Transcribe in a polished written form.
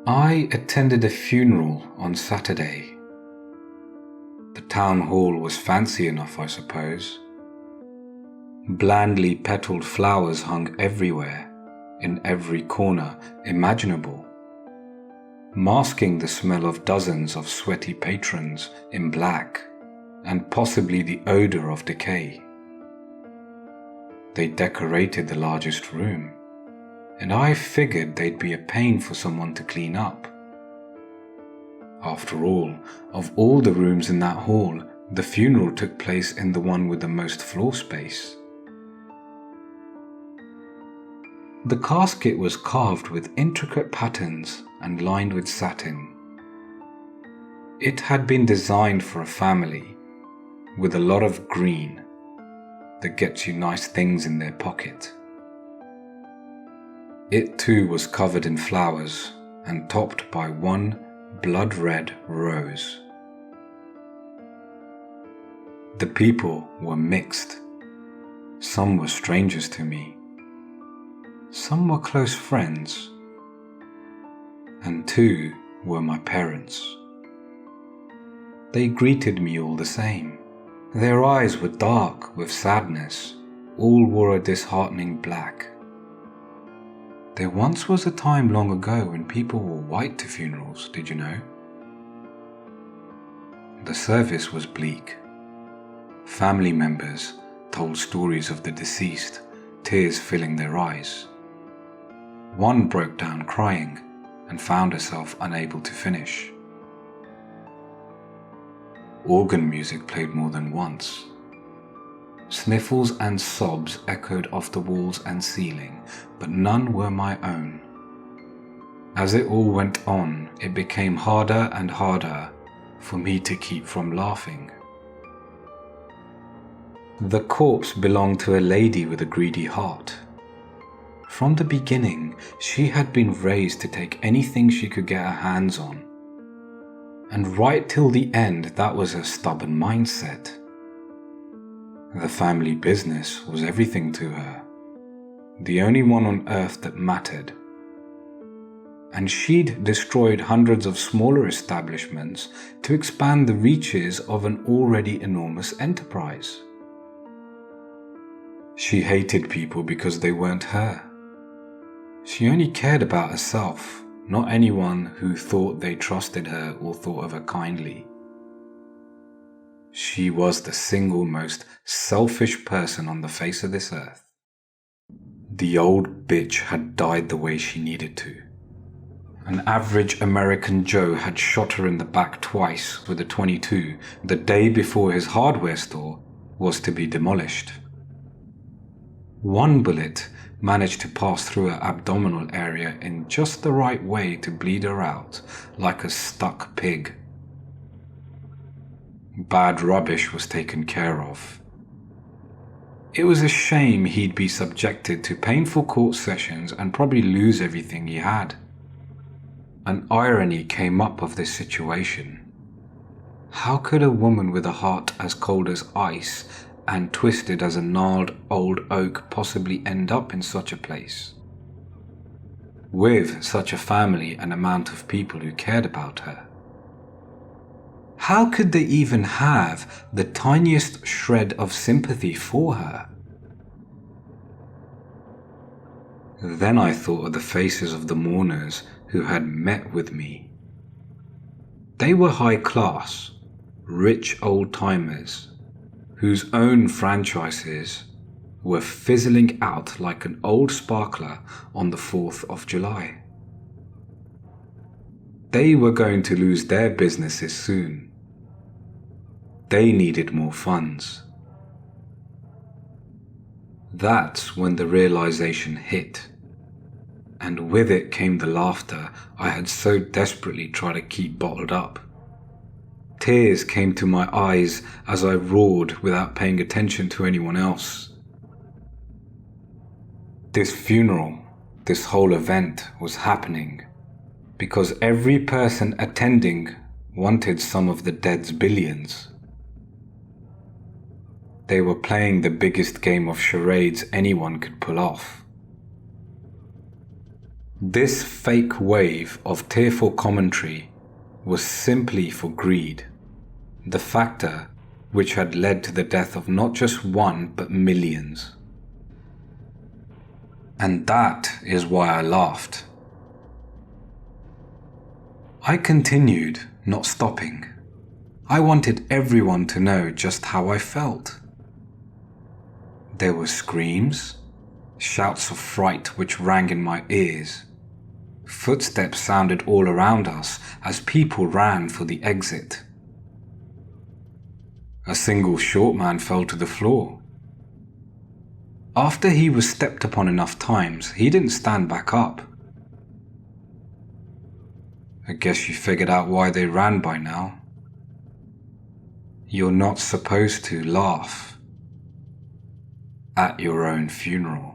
I attended a funeral on Saturday. The town hall was fancy enough, I suppose. Blandly petaled flowers hung everywhere, in every corner imaginable, masking the smell of dozens of sweaty patrons in black and possibly the odor of decay. They decorated the largest room, and I figured they'd be a pain for someone to clean up. After all, of all the rooms in that hall, the funeral took place in the one with the most floor space. The casket was carved with intricate patterns and lined with satin. It had been designed for a family, with a lot of green that gets you nice things in their pocket. It too was covered in flowers and topped by one blood-red rose. The people were mixed. Some were strangers to me. Some were close friends. And two were my parents. They greeted me all the same. Their eyes were dark with sadness. All wore a disheartening black. There once was a time long ago when people wore white to funerals, did you know? The service was bleak. Family members told stories of the deceased, tears filling their eyes. One broke down crying and found herself unable to finish. Organ music played more than once. Sniffles and sobs echoed off the walls and ceiling, but none were my own. As it all went on, it became harder and harder for me to keep from laughing. The corpse belonged to a lady with a greedy heart. From the beginning, she had been raised to take anything she could get her hands on. And right till the end, that was her stubborn mindset. The family business was everything to her, the only one on earth that mattered. And she'd destroyed hundreds of smaller establishments to expand the reaches of an already enormous enterprise. She hated people because they weren't her. She only cared about herself, not anyone who thought they trusted her or thought of her kindly. She was the single most selfish person on the face of this earth. The old bitch had died the way she needed to. An average American Joe had shot her in the back twice with a .22 the day before his hardware store was to be demolished. One bullet managed to pass through her abdominal area in just the right way to bleed her out like a stuck pig. Bad rubbish was taken care of. It was a shame he'd be subjected to painful court sessions and probably lose everything he had. An irony came up of this situation. How could a woman with a heart as cold as ice and twisted as a gnarled old oak possibly end up in such a place? With such a family and amount of people who cared about her? How could they even have the tiniest shred of sympathy for her? Then I thought of the faces of the mourners who had met with me. They were high class, rich old-timers, whose own franchises were fizzling out like an old sparkler on the 4th of July. They were going to lose their businesses soon. They needed more funds. That's when the realization hit, and with it came the laughter I had so desperately tried to keep bottled up. Tears came to my eyes as I roared without paying attention to anyone else. This funeral, this whole event was happening because every person attending wanted some of the dead's billions. They were playing the biggest game of charades anyone could pull off. This fake wave of tearful commentary was simply for greed, the factor which had led to the death of not just one but millions. And that is why I laughed. I continued, not stopping. I wanted everyone to know just how I felt. There were screams, shouts of fright which rang in my ears. Footsteps sounded all around us as people ran for the exit. A single short man fell to the floor. After he was stepped upon enough times, he didn't stand back up. I guess you figured out why they ran by now. You're not supposed to laugh at your own funeral.